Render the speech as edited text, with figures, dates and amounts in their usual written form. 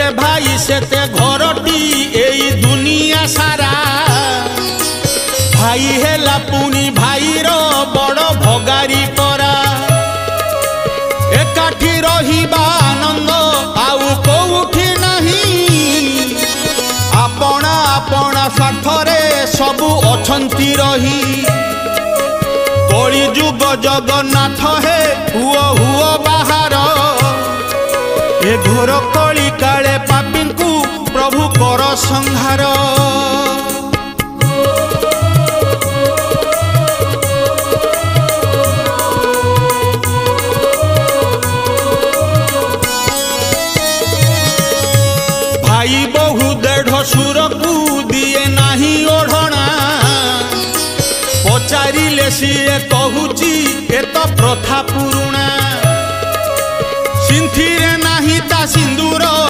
जेते भाई सेते घरटी एई दुनिया सारा भाई हेला पुनी भाईर बड़ भगारी परा एकाठी रहिबा आनंद आउ कोउठी नहीं आपना आपना स्वार्थरे सबु अछंती रही कली जुग जगन्नाथ हे हुओ हुओ बाहर ए घोर कली काले पापींकु प्रभु कर संहार भाई बहु देढ़ सुर को दिए नाही ओढ़ना पचारिले सीए कहूची ए तो प्रथा पुरुणा सिंथिरे नाही ता सिंदूर।